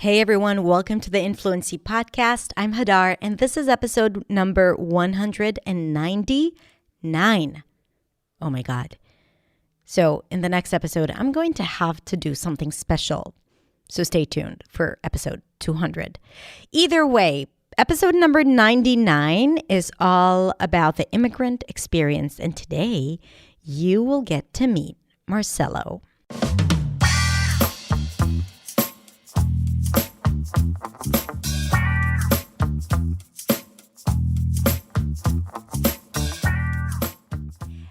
Hey everyone, welcome to the Influency Podcast. I'm Hadar, and this is episode number 199. Oh my God. So in the next episode, I'm going to have to do something special. So stay tuned for episode 200. Either way, episode number 99 is all about the immigrant experience, and today you will get to meet Marcelo.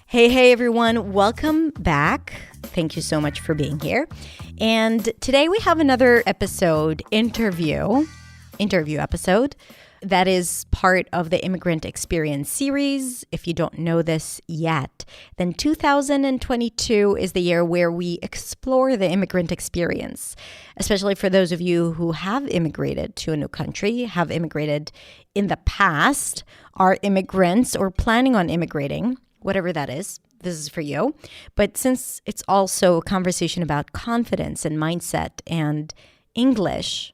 Hey everyone, welcome back. Thank you so much for being here. And today we have another interview episode that is part of the Immigrant Experience series. If you don't know this yet, then 2022 is the year where we explore the immigrant experience, especially for those of you who have immigrated to a new country, have immigrated in the past, are immigrants or planning on immigrating. Whatever that is, this is for you. But since it's also a conversation about confidence and mindset and English,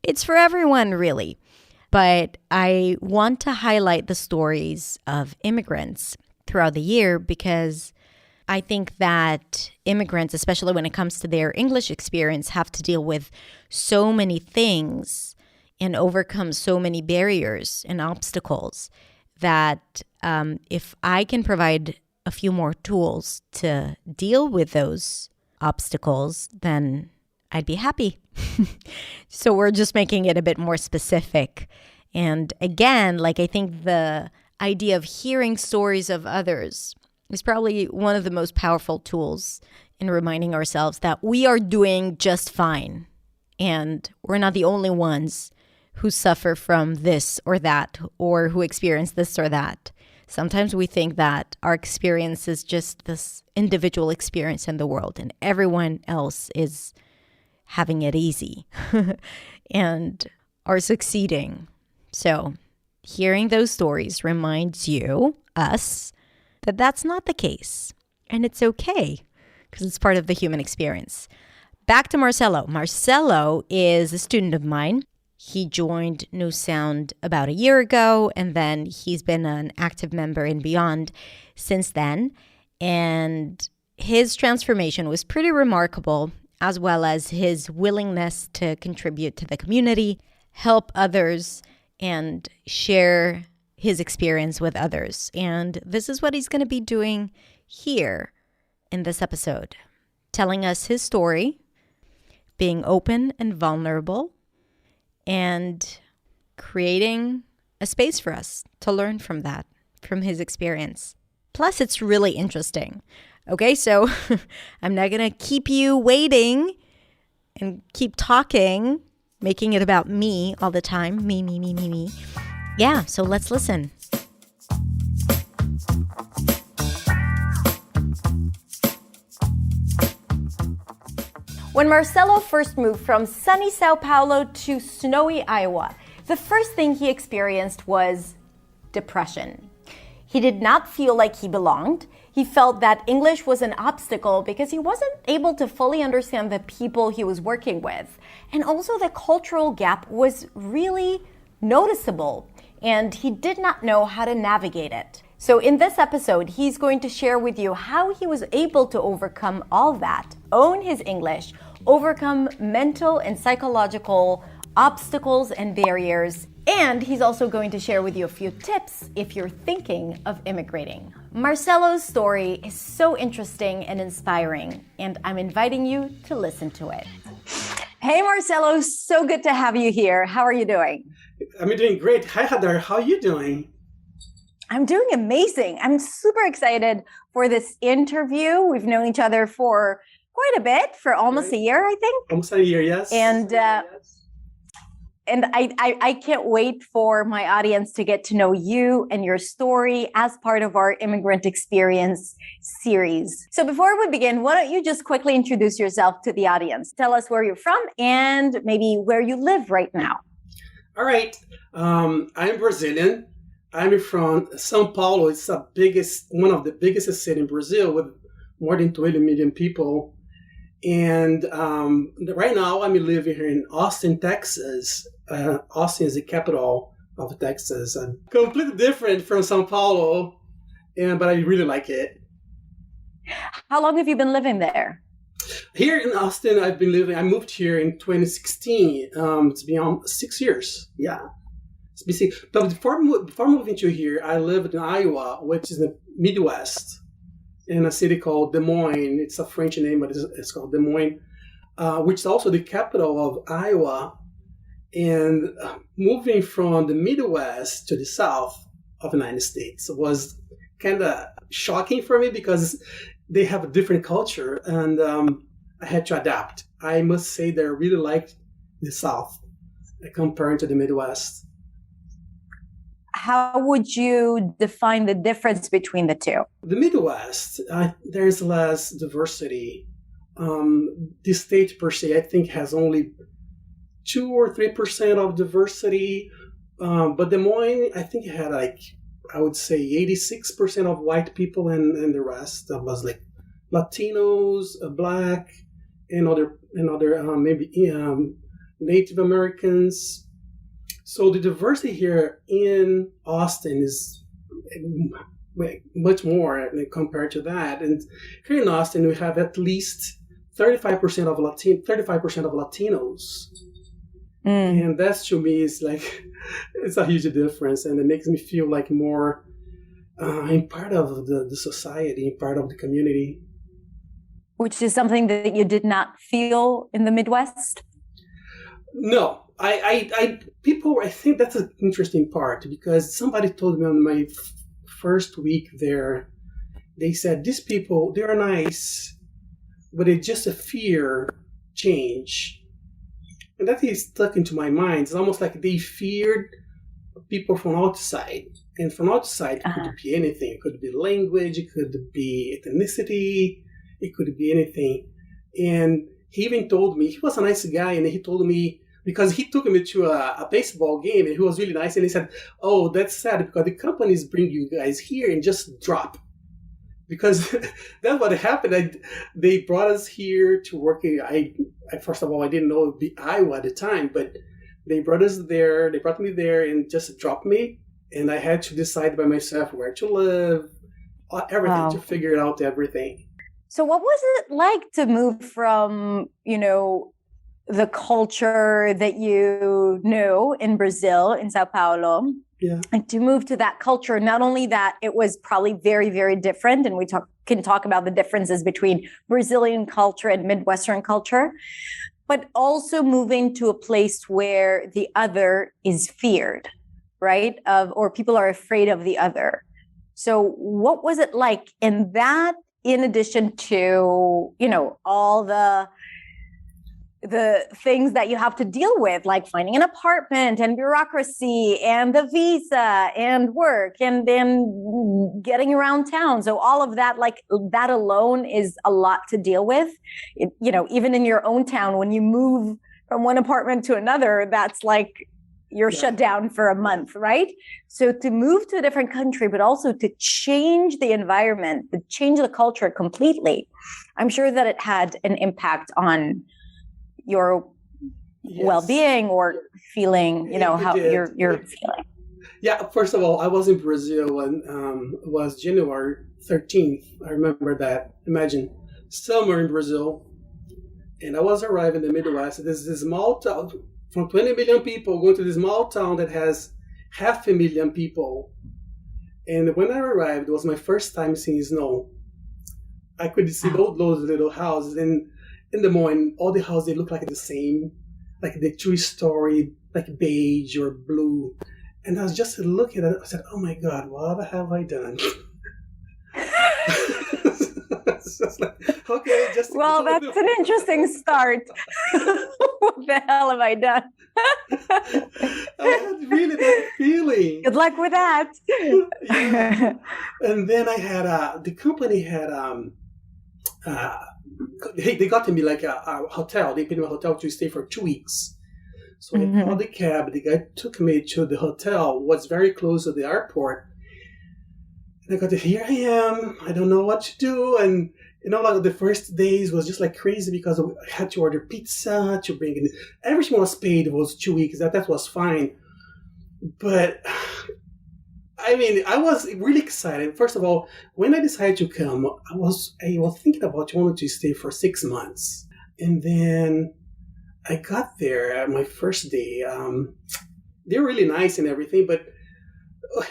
it's for everyone, really. But I want to highlight the stories of immigrants throughout the year because I think that immigrants, especially when it comes to their English experience, have to deal with so many things and overcome so many barriers and obstacles that if I can provide a few more tools to deal with those obstacles, then I'd be happy. So we're just making it a bit more specific. And again, I think the idea of hearing stories of others is probably one of the most powerful tools in reminding ourselves that we are doing just fine. And we're not the only ones who suffer from this or that, or who experience this or that. Sometimes we think that our experience is just this individual experience in the world, and everyone else is having it easy and are succeeding. So hearing those stories reminds us, that that's not the case. And it's okay, because it's part of the human experience. Back to Marcelo. Marcelo is a student of mine. He joined New Sound about a year ago, and then he's been an active member in Beyond since then. And his transformation was pretty remarkable, as well as his willingness to contribute to the community, help others, and share his experience with others. And this is what he's going to be doing here in this episode, telling us his story, being open and vulnerable, and creating a space for us to learn from that, from his experience. Plus, it's really interesting. Okay, so I'm not going to keep you waiting and keep talking, making it about me all the time. Me. Yeah, so let's listen. When Marcelo first moved from sunny Sao Paulo to snowy Iowa, the first thing he experienced was depression. He did not feel like he belonged. He felt that English was an obstacle because he wasn't able to fully understand the people he was working with. And also the cultural gap was really noticeable, and he did not know how to navigate it. So in this episode, he's going to share with you how he was able to overcome all that, own his English, overcome mental and psychological obstacles and barriers. And he's also going to share with you a few tips if you're thinking of immigrating. Marcelo's story is so interesting and inspiring, and I'm inviting you to listen to it. Hey, Marcelo, so good to have you here. How are you doing? I'm doing great. Hi, Hadar. How are you doing? I'm doing amazing. I'm super excited for this interview. We've known each other for quite a bit, for almost a year, I think. Almost a year, yes. And I can't wait for my audience to get to know you and your story as part of our Immigrant Experience series. So before we begin, why don't you just quickly introduce yourself to the audience? Tell us where you're from and maybe where you live right now. All right. I'm Brazilian. I'm from São Paulo. It's one of the biggest cities in Brazil with more than 20 million people. And right now I'm living here in Austin, Texas. Austin is the capital of Texas. Completely different from Sao Paulo, but I really like it. How long have you been living there? Here in Austin, I moved here in 2016. It's been 6 years. Yeah. But before moving to here, I lived in Iowa, which is the Midwest, in a city called Des Moines. It's a French name, but it's called Des Moines, which is also the capital of Iowa. And moving from the Midwest to the South of the United States was kind of shocking for me because they have a different culture, and I had to adapt. I must say that I really liked the South compared to the Midwest. How would you define the difference between the two? The Midwest, there's less diversity. The state per se, I think, has only 2 or 3% of diversity. But Des Moines, I think it had I would say 86% of white people, and the rest was like Latinos, Black, and other maybe Native Americans. So the diversity here in Austin is much more compared to that. And here in Austin, we have at least 35% of Latinos. And that to me is like, it's a huge difference, and it makes me feel like more I'm part of the society, part of the community. Which is something that you did not feel in the Midwest? No, I think that's an interesting part, because somebody told me on my first week there, they said, these people, they are nice, but they just fear change. And that is stuck into my mind. It's almost like they feared people from outside. And from outside, it could be anything. It could be language, it could be ethnicity, it could be anything. And he even told me, he was a nice guy, and he told me, because he took me to a baseball game, and he was really nice, and he said, oh, that's sad, because the companies bring you guys here and just drop. Because that's what happened. They brought us here to work. I first of all, I didn't know it would be Iowa at the time, but they brought us there. They brought me there and just dropped me. And I had to decide by myself where to live, everything, to figure out everything. So what was it like to move from, the culture that you knew in Brazil, in Sao Paulo, and to move to that culture? Not only that, it was probably very, very different. And we can talk about the differences between Brazilian culture and Midwestern culture, but also moving to a place where the other is feared, right? Or people are afraid of the other. So what was it like in that, in addition to, all the things that you have to deal with, like finding an apartment and bureaucracy and the visa and work and then getting around town. So all of that, like that alone is a lot to deal with. Even in your own town, when you move from one apartment to another, that's like you're shut down for a month, right? So to move to a different country, but also to change the environment, to change the culture completely, I'm sure that it had an impact on your well-being or feeling, how you're feeling. Yeah, first of all, I was in Brazil and it was January 13th. I remember that. Imagine summer in Brazil. And I was arriving in the Midwest. There's this small town from 20 million people going to this small town that has 500,000 people. And when I arrived, it was my first time seeing snow. I could see those little houses, and in Des Moines, all the houses, they look like the same, like the 2-story, like beige or blue. And I was just looking at it, I said, oh my God, what have I done? It's just like, okay, well, that's an interesting start. What the hell have I done? I had really that feeling. Good luck with that. Yeah. And then I had, the company had, they got me like a hotel. They paid me a hotel to stay for 2 weeks. So I called the cab. The guy took me to the hotel. Was very close to the airport. And I got to, here I am. I don't know what to do. And Like the first days was just like crazy because I had to order pizza to bring in. Everything was paid. It was 2 weeks. That was fine. But I mean, I was really excited. First of all, when I decided to come, I was thinking about wanting to stay for 6 months, and then I got there at my first day. They were really nice and everything, but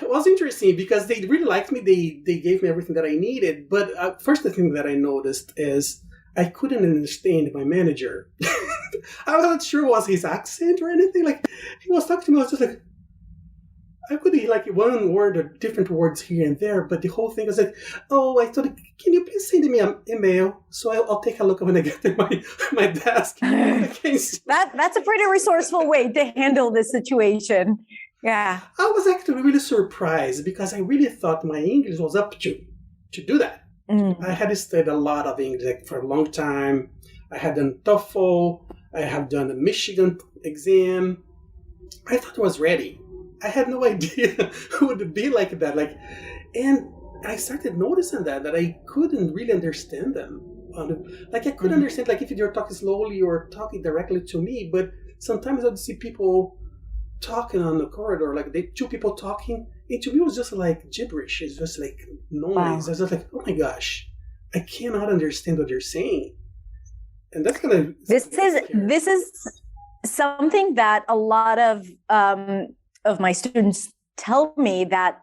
it was interesting because they really liked me. They gave me everything that I needed. But first, the thing that I noticed is I couldn't understand my manager. I wasn't sure it was his accent or anything. Like he was talking to me, I was just like, I could hear like one word or different words here and there, but the whole thing was like, oh, I thought, can you please send me an email so I'll take a look when I get to my desk. That's a pretty resourceful way to handle this situation. Yeah. I was actually really surprised because I really thought my English was up to do that. I had studied a lot of English for a long time. I had done TOEFL. I have done a Michigan exam. I thought I was ready. I had no idea who would be like that. And I started noticing that I couldn't really understand them. Like I couldn't understand like if you're talking slowly or talking directly to me. But sometimes I'd see people talking on the corridor, like two people talking, and to me it was just like gibberish. It's just like noise. Wow. I was just like, oh my gosh, I cannot understand what they're saying. And that's kind of this is something that a lot of my students tell me, that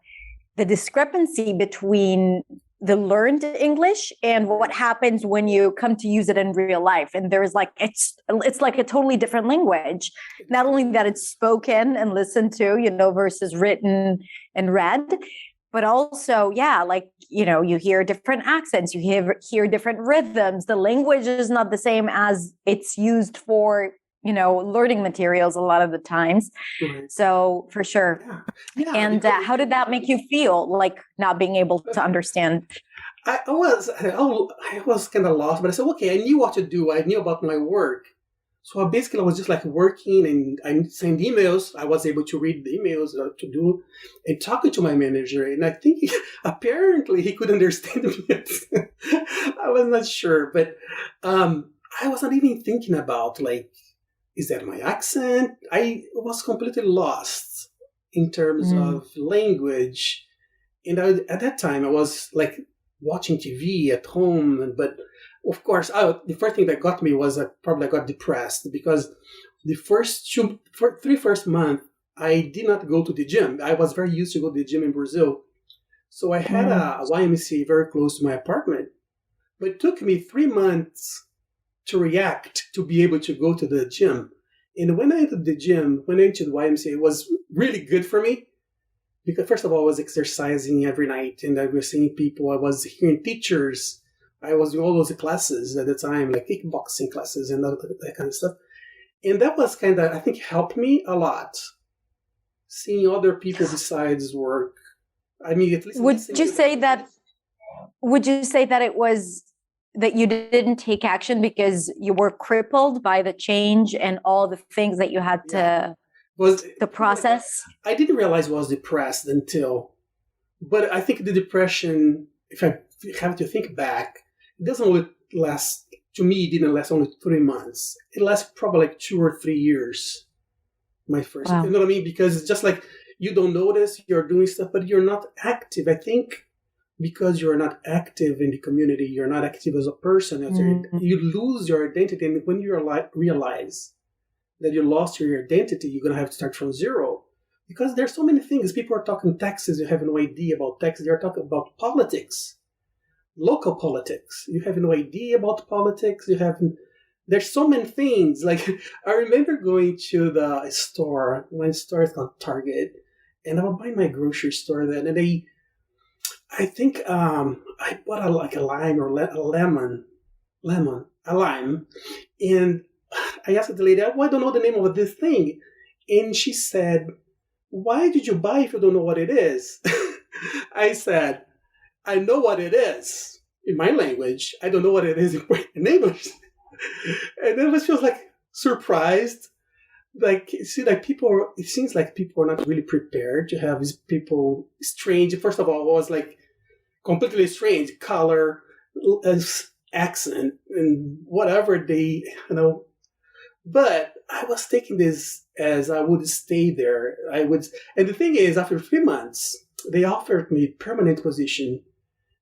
the discrepancy between the learned English and what happens when you come to use it in real life. And there's like, it's like a totally different language. Not only that it's spoken and listened to, versus written and read, but also, you hear different accents, you hear different rhythms. The language is not the same as it's used for, learning materials a lot of the times. Right. So for sure. Yeah. And how did that make you feel, like not being able to understand? I was kind of lost, but I said, okay, I knew what to do. I knew about my work. So I was just like working, and I sent emails. I was able to read the emails to do and talking to my manager. And I think apparently he could understand me. I was not sure, but I was not even thinking about like, is that my accent? I was completely lost in terms of language. And at that time, I was like watching TV at home. But of course, the first thing that got me was I got depressed because the first 3 months, I did not go to the gym. I was very used to go to the gym in Brazil. So I had a YMCA very close to my apartment. But it took me 3 months to react to be able to go to the gym. And when I entered the gym, when I entered the YMCA, it was really good for me. Because first of all, I was exercising every night and I was seeing people. I was hearing teachers. I was doing all those classes at the time, like kickboxing classes and that kind of stuff. And that was kind of, I think, helped me a lot. Seeing other people besides work. I mean, at least... Would you say that it was that you didn't take action because you were crippled by the change and all the things that you had to process? I didn't realize I was depressed until, but I think the depression, if I have to think back, it doesn't only last, to me, it didn't last only 3 months. It lasts probably like 2 or 3 years. My first, you know what I mean? Because it's just like, you don't notice, you're doing stuff, but you're not active. I think because you're not active in the community, you're not active as a person, you lose your identity. And when you realize that you lost your identity, you're going to have to start from zero. Because there's so many things. People are talking taxes, you have no idea about taxes. They're talking about politics, local politics. You have no idea about politics. There's so many things. Like, I remember going to the store, one store is called Target, and I would buy my grocery store then, and I think I bought a lime or a lemon, and I asked the lady, "Oh, I don't know the name of this thing," and she said, "Why did you buy if you don't know what it is?" I said, "I know what it is in my language. I don't know what it is in English." And then she was like surprised. Like, see, like it seems like people are not really prepared to have these people strange. First of all, it was like completely strange color, accent and whatever they, but I was taking this as I would stay there. And the thing is, after 3 months, they offered me permanent position.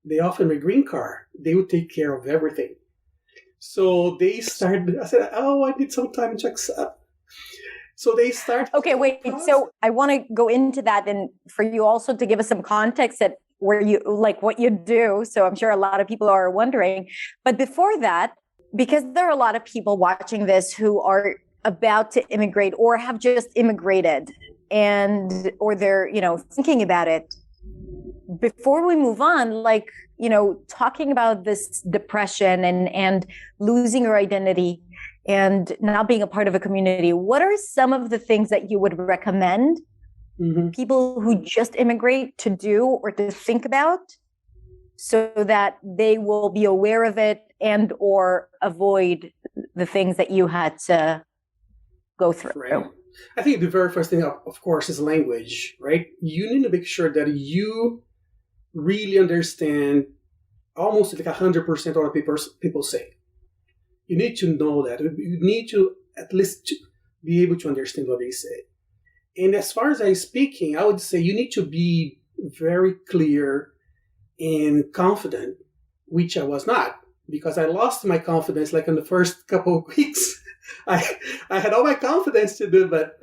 They offered me a green card. They would take care of everything. So they started, I said, oh, I need some time to accept. So they start. Okay, wait. So I want to go into that and for you also to give us some context at where you like what you do. So I'm sure a lot of people are wondering. But before that, because there are a lot of people watching this who are about to immigrate or have just immigrated or they're, thinking about it. Before we move on, talking about this depression and losing your identity and not being a part of a community, what are some of the things that you would recommend people who just immigrate to do or to think about so that they will be aware of it and or avoid the things that you had to go through? Right. I think the very first thing, of course, is language, right? You need to make sure that you really understand almost like 100% of what people say. You need to know that. You need to at least be able to understand what they say. And as far as I speaking, I would say you need to be very clear and confident, which I was not, because I lost my confidence like in the first couple of weeks. I had all my confidence to do, but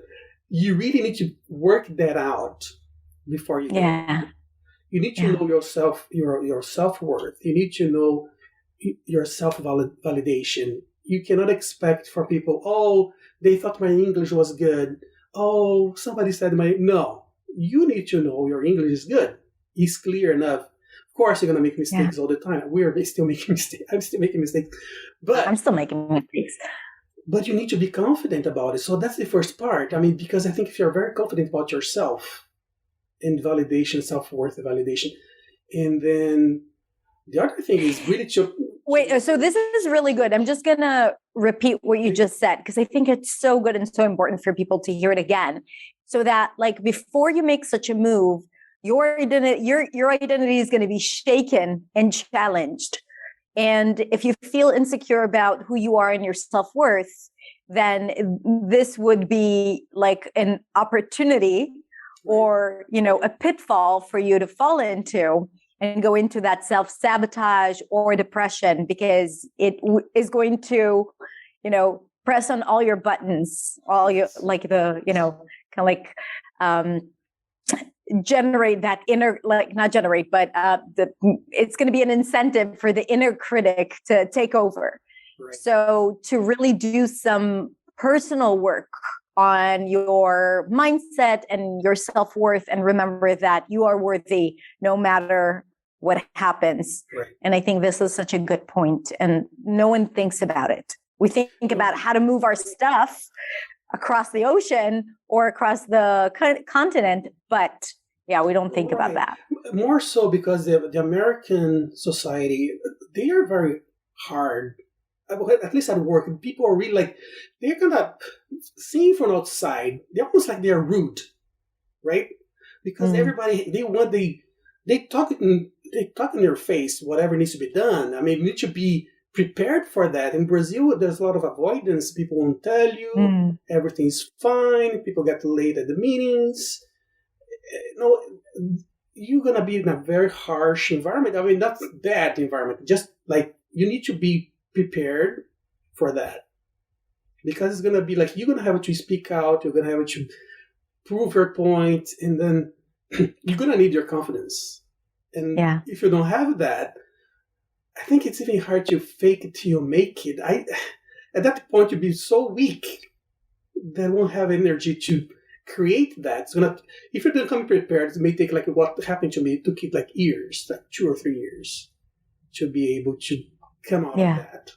you really need to work that out before you go. You need to know yourself, your self-worth. You need to know your self-validation. You cannot expect for people, oh, they thought my English was good. Oh, somebody said no. You need to know your English is good. It's clear enough. Of course, you're going to make mistakes all the time. We're still making mistakes. I'm still making mistakes. But I'm still making mistakes. But you need to be confident about it. So that's the first part. Because I think if you're very confident about yourself and validation, self-worth, validation, and then the other thing is really to... Wait, so this is really good. I'm just going to repeat what you just said, because I think it's so good and so important for people to hear it again. So that before you make such a move, your identity is going to be shaken and challenged. And if you feel insecure about who you are and your self-worth, then this would be like an opportunity or, a pitfall for you to fall into and go into that self-sabotage or depression, because it is going to, press on all your buttons, all your, generate that inner, not generate, but it's going to be an incentive for the inner critic to take over. Right. So to really do some personal work on your mindset and your self-worth, and remember that you are worthy no matter what happens. Right. And I think this is such a good point, and no one thinks about it. We think about how to move our stuff across the ocean or across the continent, but we don't think about that. More so because the American society, they are very hard. At least at work, people are really they're kind of seeing from outside. They're almost like they're rude, right? Because everybody, they talk in your face whatever needs to be done. You need to be prepared for that. In Brazil, there's a lot of avoidance. People won't tell you. Everything's fine. People get late at the meetings. You're going to be in a very harsh environment. Not bad environment. Just you need to be prepared for that. Because it's going to be you're going to have to speak out. You're going to have to prove your point. And then you're going to need your confidence. And if you don't have that, I think it's even hard to fake it till you make it. At that point, you'll be so weak that won't have energy to create that. If you don't come prepared, it may take what happened to me. It took years, 2 or 3 years, to be able to come out of that.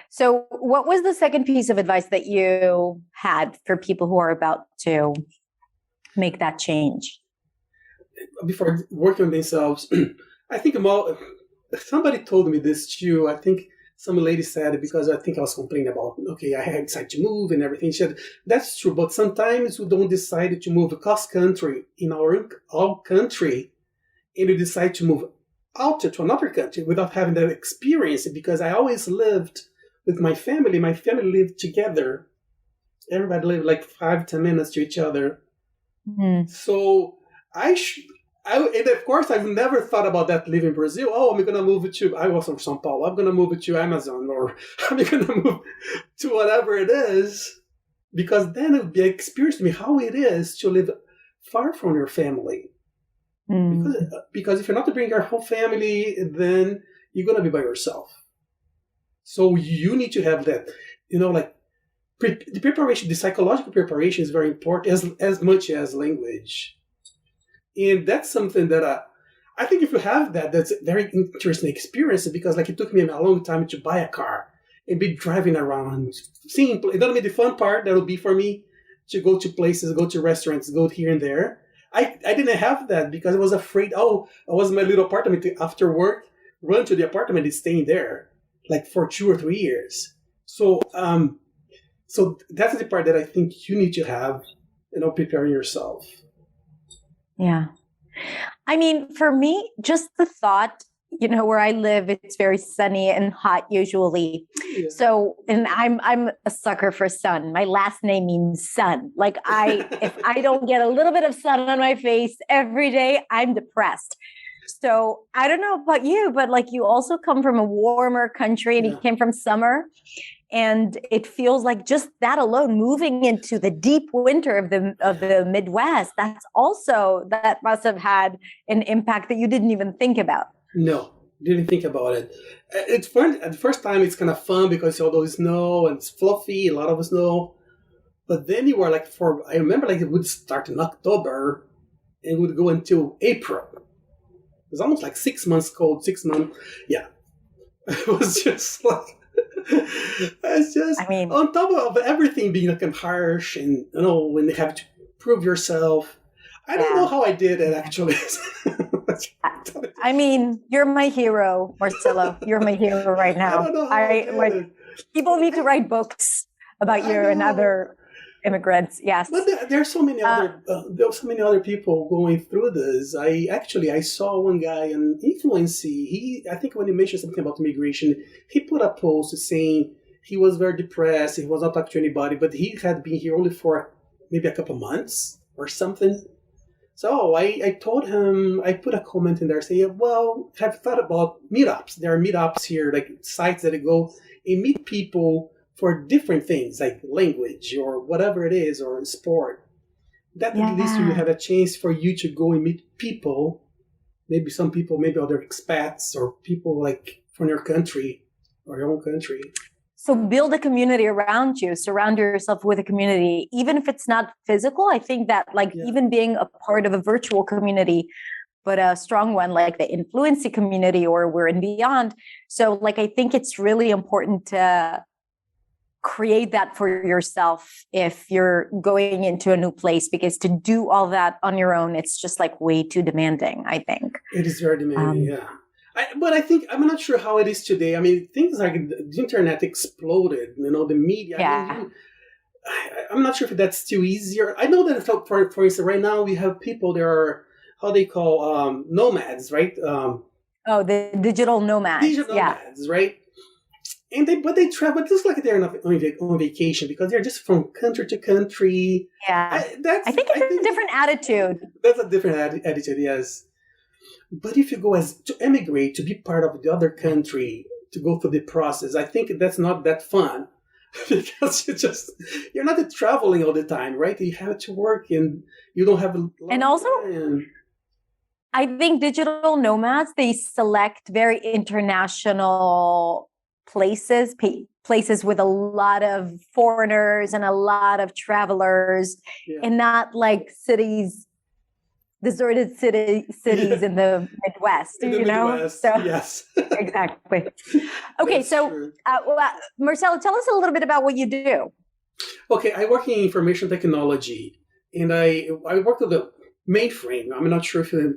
So what was the second piece of advice that you had for people who are about to make that change? Before working on themselves, I think somebody told me this too. I think some lady said it because I think I was complaining about, I had decided to move and everything. She said, that's true, but sometimes we don't decide to move across country in our own country, and we decide to move out to another country without having that experience, because I always lived with my family. My family lived together. Everybody lived like 5-10 minutes to each other. Mm. So and of course, I've never thought about that living in Brazil. Oh, I'm going to move to, I was from São Paulo. I'm going to move to Amazon, or I'm going to move to whatever it is, because then it would be experience to me how it is to live far from your family. Mm. Because if you're not to bring your whole family, then you're going to be by yourself. So you need to have that, like the preparation, the psychological preparation is very important as much as language. And that's something that I think if you have that, that's a very interesting experience, because like it took me a long time to buy a car and be driving around, seeing, that'll be the fun part. That'll be for me to go to places, go to restaurants, go here and there. I didn't have that because I was afraid. Oh, I was in my little apartment after work, run to the apartment and staying there like for 2 or 3 years. So that's the part that I think you need to have, preparing yourself. Yeah. I mean, for me, just the thought, where I live, it's very sunny and hot usually. Yeah. So, and I'm a sucker for sun. My last name means sun. Like if I don't get a little bit of sun on my face every day, I'm depressed. So I don't know about you, but like you also come from a warmer country and you came from summer. And it feels like just that alone, moving into the deep winter of the Midwest, that must have had an impact that you didn't even think about. No, didn't think about it. It's fun. At the first time, it's kind of fun because all those snow and it's fluffy, a lot of snow. But then you were like, I remember like it would start in October and would go until April. It was almost like 6 months cold, 6 months. Yeah. It was just like, it's just, on top of everything being like harsh and, when they have to prove yourself. I don't know how I did it, actually. You're my hero, Marcelo. You're my hero right now. I don't know how I did it. People need to write books about you and other immigrants. Yes, but there are so many other people going through this. I saw one guy on Influency. I think when he mentioned something about immigration, he put a post saying he was very depressed. He was not talking to anybody, but he had been here only for maybe a couple months or something. So I told him, I put a comment in there saying, well, have you thought about meetups? There are meetups here, like sites that go and meet people for different things like language or whatever it is, or sport. That at least you have a chance for you to go and meet people, maybe some people, maybe other expats or people like from your country or your own country. So build a community around you, surround yourself with a community, even if it's not physical. I think that even being a part of a virtual community, but a strong one like the Influency community or We're in Beyond. So I think it's really important to create that for yourself if you're going into a new place, because to do all that on your own, it's just way too demanding, I think. It is very demanding, yeah. But I think, I'm not sure how it is today. Things like the internet exploded, the media. Yeah. I'm not sure if that's still easier. I know that, for instance, right now we have people, there are, how they call nomads, right? The digital nomads. Digital nomads, right? And they travel just like they're on vacation, because they're just from country to country. Yeah. I think it's a different attitude. That's a different attitude, yes. But if you go to emigrate, to be part of the other country, to go through the process, I think that's not that fun. Because you're not traveling all the time, right? You have to work and you don't have a lot and also, of time. I think digital nomads, they select very international places with a lot of foreigners and a lot of travelers, and not deserted cities in the Midwest, Midwest, So, yes. Exactly. Okay, so Marcelo, tell us a little bit about what you do. Okay, I work in information technology, and I work with the mainframe. I'm not sure if you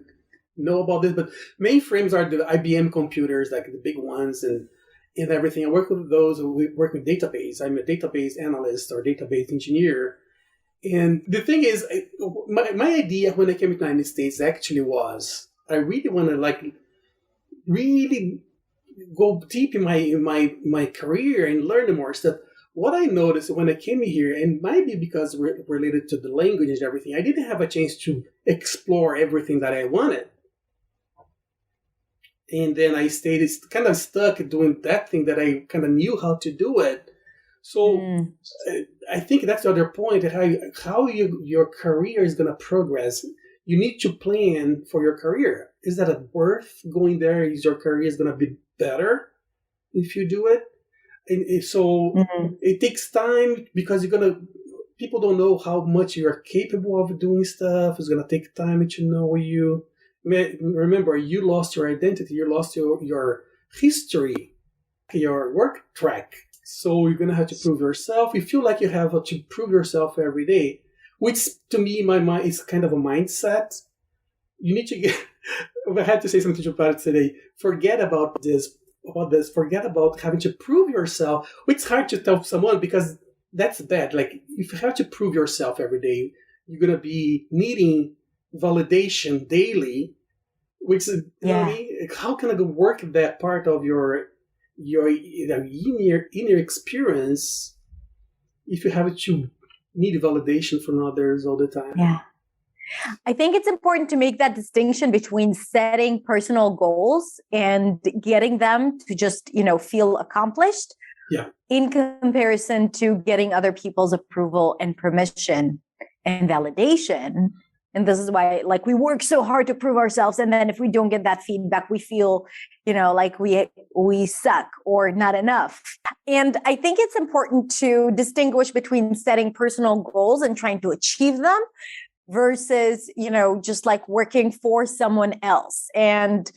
know about this, but mainframes are the IBM computers, like the big ones, and everything. I work with those who work with database. I'm a database analyst or database engineer. And the thing is, my idea when I came to the United States actually was, I really want to really go deep in my career and learn more stuff. What I noticed when I came here, and might be because related to the language and everything, I didn't have a chance to explore everything that I wanted. And then I stayed kind of stuck doing that thing that I kind of knew how to do it. So I think that's the other point, how your career is going to progress. You need to plan for your career. Is that worth going there? Is your career is going to be better if you do it? And so it takes time because people don't know how much you're capable of doing stuff. It's going to take time to know you. Remember, you lost your identity. You lost your history, your work track. So you're going to have to prove yourself. You feel like you have to prove yourself every day, which to me, my mind is kind of a mindset. You need to get, I had to say something about it today. Forget about this. Forget about having to prove yourself, which is hard to tell someone because that's bad. Like, if you have to prove yourself every day, you're going to be needing validation daily, which is, you know what I mean? How can I go work that part of your inner experience if you have to need validation from others all the time? Yeah. I think it's important to make that distinction between setting personal goals and getting them to just, feel accomplished in comparison to getting other people's approval and permission and validation. And this is why, we work so hard to prove ourselves. And then if we don't get that feedback, we feel, like we suck or not enough. And I think it's important to distinguish between setting personal goals and trying to achieve them versus, just working for someone else. And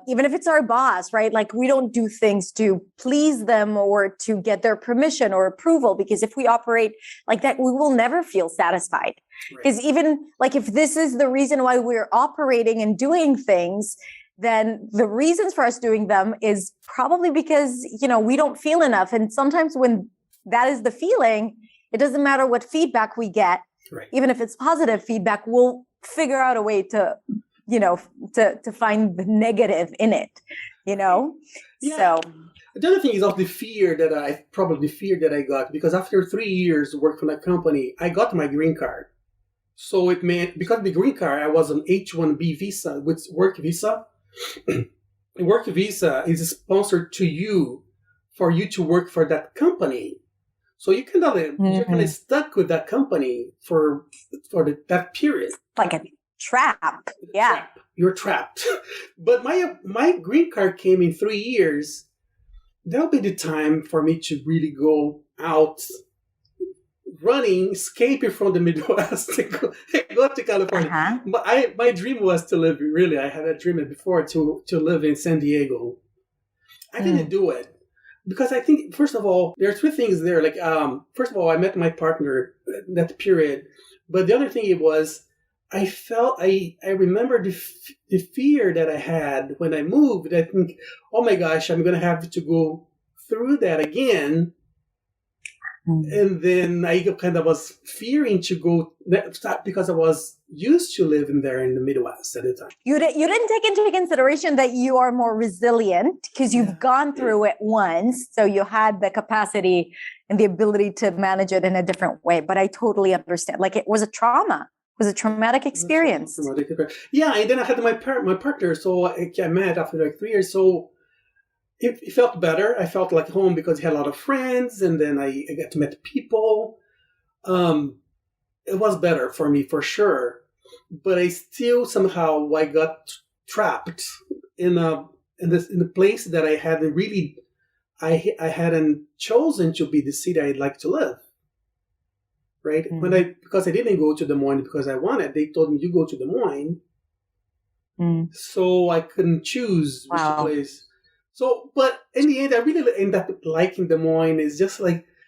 even if it's our boss, right? We don't do things to please them or to get their permission or approval, because if we operate like that, we will never feel satisfied. Because even if this is the reason why we're operating and doing things, then the reasons for us doing them is probably because, we don't feel enough. And sometimes when that is the feeling, it doesn't matter what feedback we get. Right. Even if it's positive feedback, we'll figure out a way to, to find the negative in it, Yeah. So the other thing is the fear that I got, because after 3 years work for that company, I got my green card. So it meant, because of the green card, I was on H-1B visa, with work visa. Work visa is sponsored to you for you to work for that company. So you're kind of stuck with that company for that period. Like a trap. Yeah. You're trapped. But my green card came in 3 years. That'll be the time for me to really go out running, escaping from the Midwest, and go to California. But my dream was to live, really, I had a dream before to live in San Diego. I didn't do it. Because I think, first of all, there are three things there. First of all, I met my partner that period. But the other thing it was, I remember the fear that I had when I moved. I think, oh my gosh, I'm going to have to go through that again. And then I kind of was fearing to go because I was used to living there in the Midwest at the time. You didn't take into consideration that you are more resilient because you've gone through it once. So you had the capacity and the ability to manage it in a different way. But I totally understand. It was a trauma. It was a traumatic experience. Yeah. And then I had my partner. So I met after 3 years. So it felt better. I felt like home because I had a lot of friends, and then I got to meet people. It was better for me for sure, but I still somehow I got trapped in a place that I hadn't really, I hadn't chosen to be the city I'd like to live. Right? Because I didn't go to Des Moines because I wanted. They told me you go to Des Moines, so I couldn't choose which place. So, but in the end, I really ended up liking Des Moines. It's just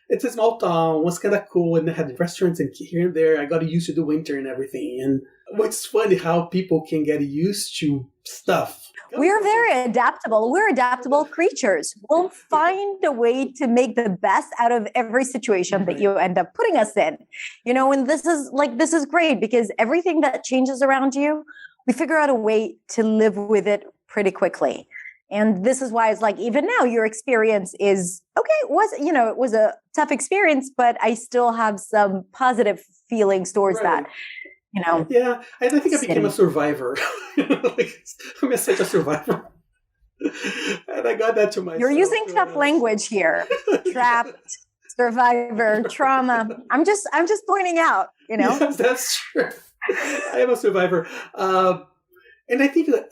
it's a small town. It was kind of cool, and they had restaurants and here and there. I got used to the winter and everything. And what's funny how people can get used to stuff. We're very adaptable. We're adaptable creatures. We'll find a way to make the best out of every situation that you end up putting us in. And this is great because everything that changes around you, we figure out a way to live with it pretty quickly. And this is why it's like, even now your experience is okay. It was a tough experience, but I still have some positive feelings towards Right. that. Yeah, I think I became a survivor. I'm such a survivor. And I got that to myself. You're using tough language here. Trapped, survivor, trauma. I'm just pointing out, Yes, that's true. I am a survivor. And I think that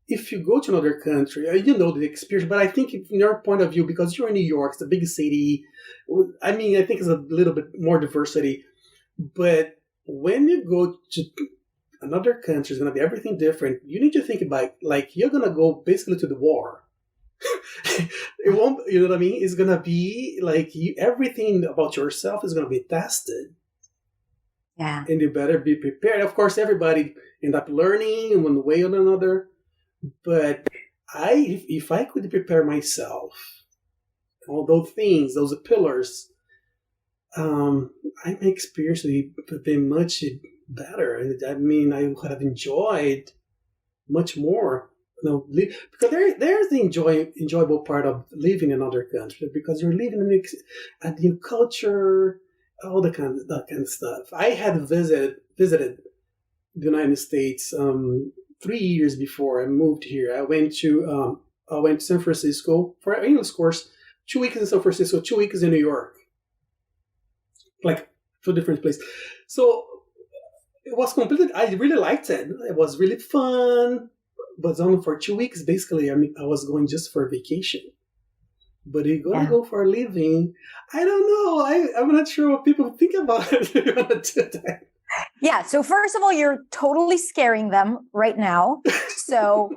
if you go to another country, the experience, but I think from your point of view, because you're in New York, it's a big city, I think it's a little bit more diversity. But when you go to another country, it's going to be everything different. You need to think about, like, you're going to go basically to the war. It won't, you know what I mean? It's going to be like everything about yourself is going to be tested. Yeah. And you better be prepared. Of course, everybody end up learning in one way or another. But if I could prepare myself, all those things, those pillars, my experience would be much better. I would have enjoyed much more. Because there's the enjoyable part of living in another country, because you're living in a new culture, all that kind of stuff. I had visited the United States 3 years before I moved here. I went to San Francisco for an English course. 2 weeks in San Francisco, 2 weeks in New York, like 2 different places. So it was completely. I really liked it. It was really fun, but only for 2 weeks. Basically, I was going just for vacation. But you're gonna go for a living. I don't know. I'm not sure what people think about it. You're gonna do that. Yeah. So first of all, you're totally scaring them right now. So,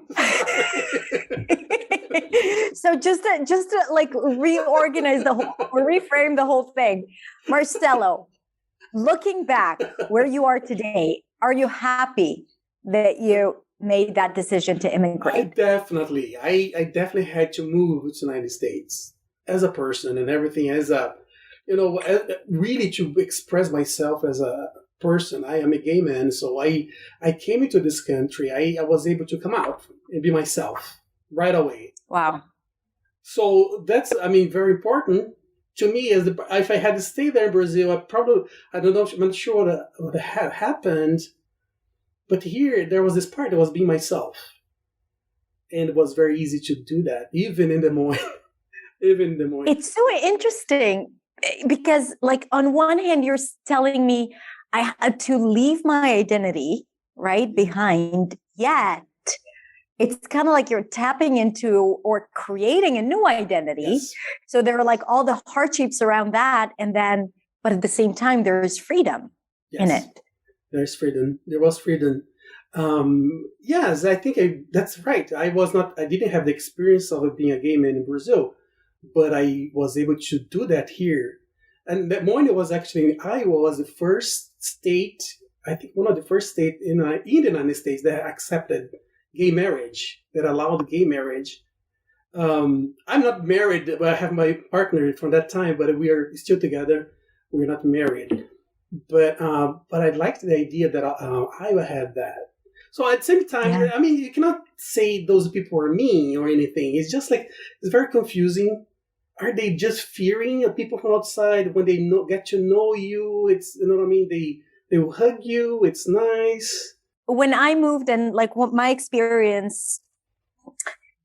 so just to like reorganize reframe the whole thing, Marcelo, looking back where you are today, are you happy that you made that decision to immigrate? I definitely had to move to the United States as a person and everything, as a, really to express myself as a person. I am a gay man, so I came into this country. I was able to come out and be myself right away. Wow. So that's, very important to me. If I had to stay there in Brazil, I'm not sure what had happened. But here, there was this part that was being myself. And it was very easy to do that, even in Des Moines. It's so interesting because, like, on one hand, you're telling me I had to leave my identity right behind, yet it's kind of like you're tapping into or creating a new identity. Yes. So there are like all the hardships around that. But at the same time, there is freedom in it. There's freedom. There was freedom. Yes, I think that's right. I didn't have the experience of being a gay man in Brazil, but I was able to do that here. And Des Moines was actually, Iowa was the first state, I think one of the first states in the United States that accepted gay marriage, that allowed gay marriage. I'm not married, but I have my partner from that time, but we are still together. We're not married. But I liked the idea that Iowa had that. So at the same time, you cannot say those people are mean or anything. It's just like, it's very confusing. Are they just fearing people from outside when they get to know you? It's, you know what I mean? They will hug you. It's nice. When I moved, and like what my experience,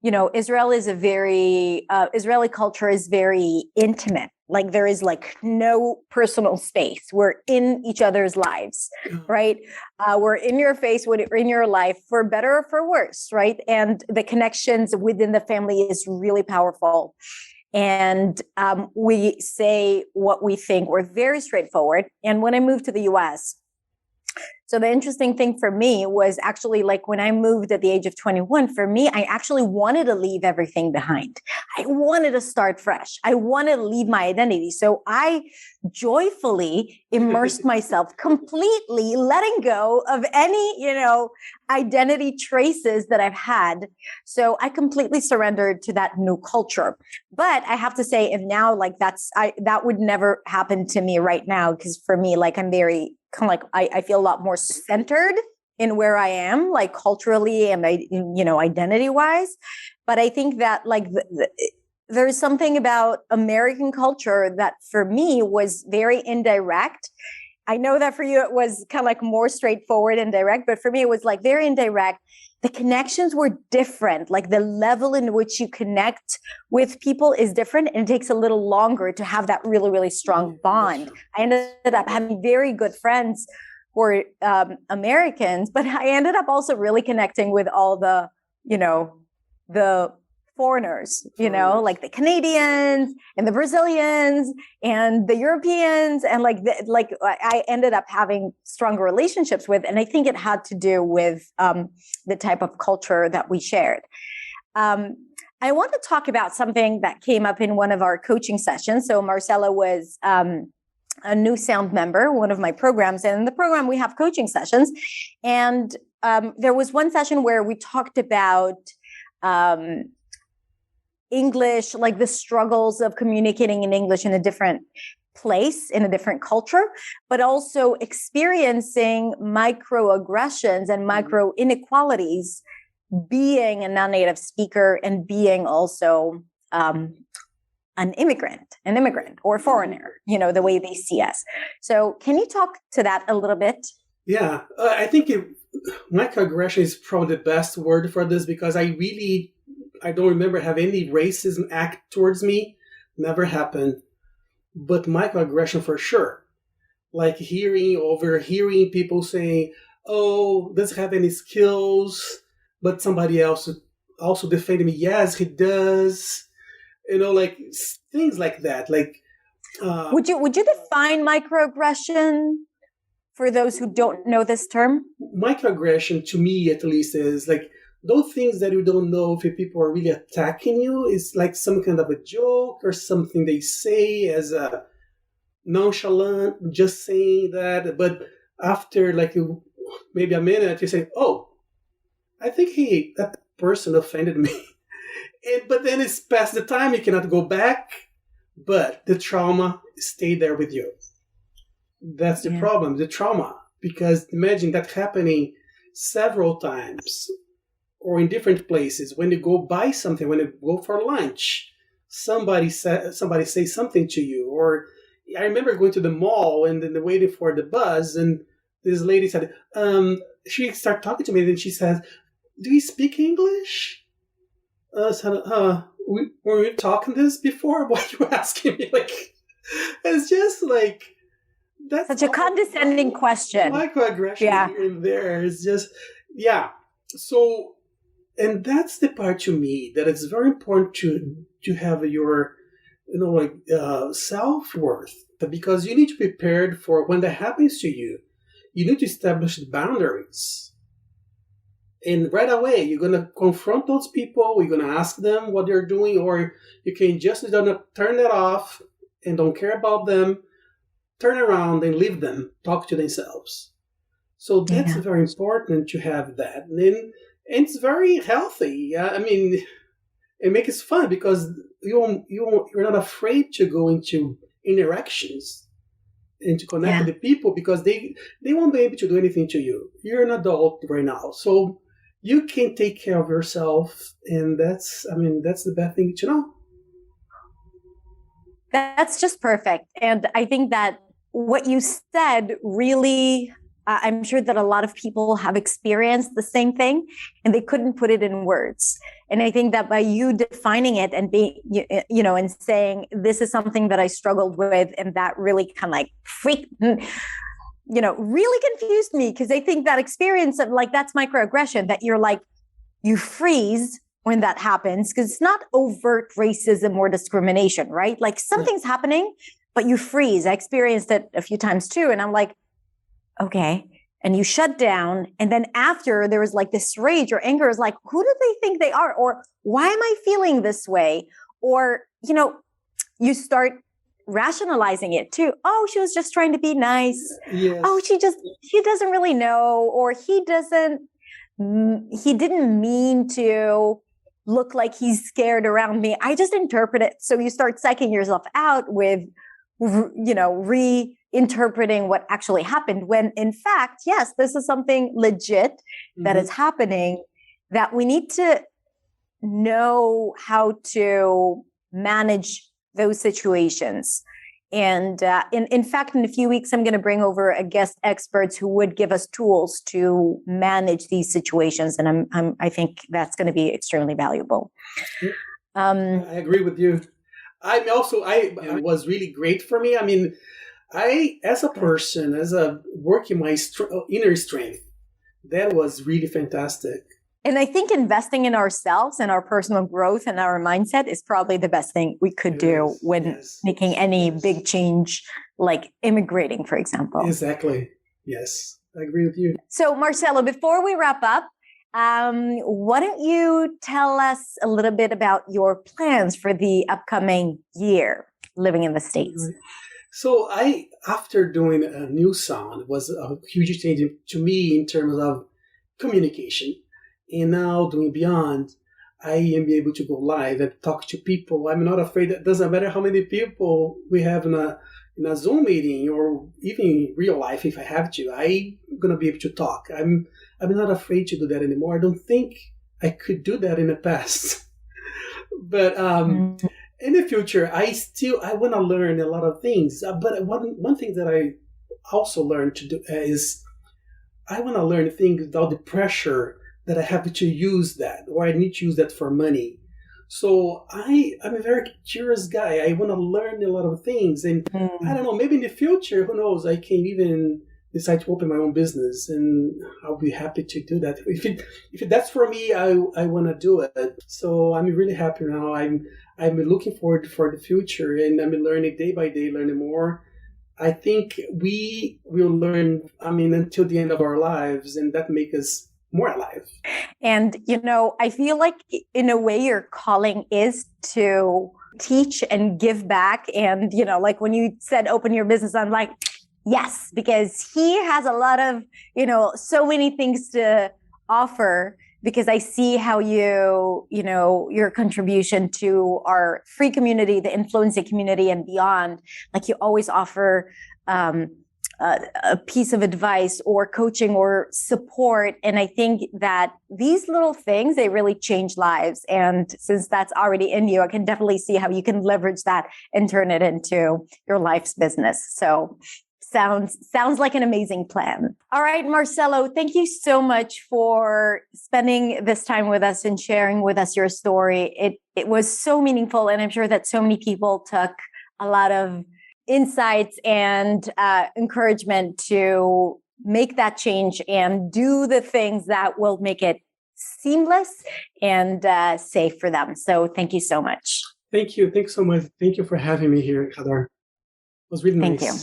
Israel is a very, Israeli culture is very intimate. Like there is like no personal space. We're in each other's lives, right? We're in your face, we're in your life, for better or for worse, right? And the connections within the family is really powerful. And we say what we think. We're very straightforward. And when I moved to the US, so the interesting thing for me was actually like when I moved at the age of 21, for me, I actually wanted to leave everything behind. I wanted to start fresh. I wanted to leave my identity. So I joyfully immersed myself completely, letting go of any, identity traces that I've had. So I completely surrendered to that new culture. But I have to say, if now like that would never happen to me right now, because for me, like I'm very kind of like I feel a lot more centered in where I am, like culturally and identity wise. But I think that like there's something about American culture that for me was very indirect. I know that for you, it was kind of like more straightforward and direct, but for me, it was like very indirect. The connections were different. Like the level in which you connect with people is different, and it takes a little longer to have that really, really strong bond. I ended up having very good friends who were Americans, but I ended up also really connecting with all the, the foreigners, like the Canadians and the Brazilians and the Europeans, and I ended up having stronger relationships with, and I think it had to do with the type of culture that we shared. I want to talk about something that came up in one of our coaching sessions. So Marcelo was a new sound member, one of my programs, and in the program we have coaching sessions, and there was one session where we talked about English, like the struggles of communicating in English in a different place, in a different culture, but also experiencing microaggressions and micro inequalities being a non-native speaker and being also an immigrant or foreigner, the way they see us. So can you talk to that a little bit? Yeah, I think microaggression is probably the best word for this, because I don't remember having any racism act towards me. Never happened. But microaggression for sure. Like overhearing people saying, oh, doesn't have any skills, but somebody else also defended me. Yes, he does. Like things like that. Like, would you define microaggression for those who don't know this term? Microaggression, to me at least, is like those things that you don't know if people are really attacking you. It's like some kind of a joke or something they say as a nonchalant, just saying that. But after like maybe a minute, you say, oh, I think that person offended me. But then it's past the time, you cannot go back. But the trauma stayed there with you. That's the problem, the trauma. Because imagine that happening several times, or in different places. When you go buy something, when you go for lunch, somebody says something to you. Or I remember going to the mall and then waiting for the bus, and this lady said, she started talking to me, and then she said, do you speak English? I said, were we talking this before? Why are you asking me? Like, it's just like, that's such a condescending question. Microaggression here and there is just, So, and that's the part to me that it's very important to have your, self-worth, because you need to be prepared for when that happens to you. You need to establish boundaries. And right away, you're going to confront those people. You're going to ask them what they're doing, or you can just turn that off and don't care about them. Turn around and leave them talk to themselves. So that's very important to have that. And it's very healthy. I mean, it makes it fun because you're not afraid to go into interactions and to connect with the people, because they won't be able to do anything to you. You're an adult right now. So you can take care of yourself. And that's the best thing to know. That's just perfect. And I think that what you said really, I'm sure that a lot of people have experienced the same thing and they couldn't put it in words. And I think that by you defining it and being, and saying, this is something that I struggled with, and that really kind of like really confused me, because I think that experience of like, that's microaggression, that you're like, you freeze when that happens, because it's not overt racism or discrimination, right? Like something's happening, but you freeze. I experienced it a few times too. And I'm like, okay. And you shut down. And then after there was like this rage or anger is like, who do they think they are? Or why am I feeling this way? Or, you start rationalizing it too. Oh, she was just trying to be nice. Yes. Oh, she doesn't really know, or he didn't mean to look like he's scared around me. I just interpret it. So you start psyching yourself out with, reinterpreting what actually happened, when in fact, yes, this is something legit that is happening, that we need to know how to manage those situations. And in fact, in a few weeks, I'm going to bring over a guest expert who would give us tools to manage these situations. And I think that's going to be extremely valuable. I agree with you. It was really great for me. I mean, as a person, working my inner strength, that was really fantastic. And I think investing in ourselves and our personal growth and our mindset is probably the best thing we could do when making any big change, like immigrating, for example. Exactly. Yes, I agree with you. So, Marcelo, before we wrap up, why don't you tell us a little bit about your plans for the upcoming year living in the States? Right. So after doing a new sound, it was a huge change to me in terms of communication. And now doing beyond, I am able to go live and talk to people. I'm not afraid. It doesn't matter how many people we have in a Zoom meeting or even in real life. If I have to, I'm gonna be able to talk. I'm not afraid to do that anymore. I don't think I could do that in the past. But in the future, I want to learn a lot of things. But one thing that I also learned to do is I want to learn things without the pressure that I have to use that, or I need to use that for money. So I'm a very curious guy. I want to learn a lot of things. And I don't know, maybe in the future, who knows, I can even decide to open my own business, and I'll be happy to do that. If that's for me, I want to do it. So I'm really happy now. I'm looking forward for the future, and I'm learning day by day, learning more. I think we will learn, until the end of our lives, and that makes us more alive. And, I feel like in a way your calling is to teach and give back. And, like when you said, open your business, I'm like, yes, because he has a lot of, so many things to offer, because I see how your contribution to our free community, the influencing community and beyond, like you always offer, a piece of advice or coaching or support. And I think that these little things, they really change lives. And since that's already in you, I can definitely see how you can leverage that and turn it into your life's business. So sounds like an amazing plan. All right, Marcelo, thank you so much for spending this time with us and sharing with us your story. It was so meaningful. And I'm sure that so many people took a lot of insights and encouragement to make that change and do the things that will make it seamless and safe for them. So thank you so much. Thank you. Thanks so much. Thank you for having me here, Heather. It was really nice. Thank you.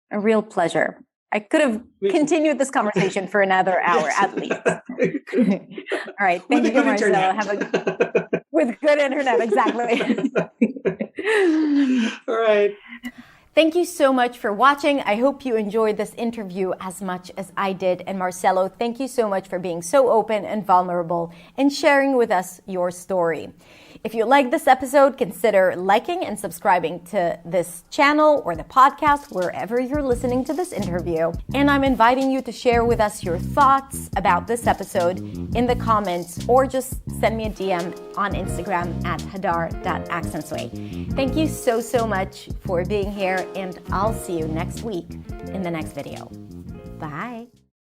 A real pleasure. I could have continued this conversation for another hour at least. All right. Thank you, Marcelo. With good internet, exactly. All right. Thank you so much for watching. I hope you enjoyed this interview as much as I did. And Marcelo, thank you so much for being so open and vulnerable and sharing with us your story. If you like this episode, consider liking and subscribing to this channel or the podcast, wherever you're listening to this interview. And I'm inviting you to share with us your thoughts about this episode in the comments, or just send me a DM on Instagram at hadar.accentsway. Thank you so much for being here, and I'll see you next week in the next video. Bye.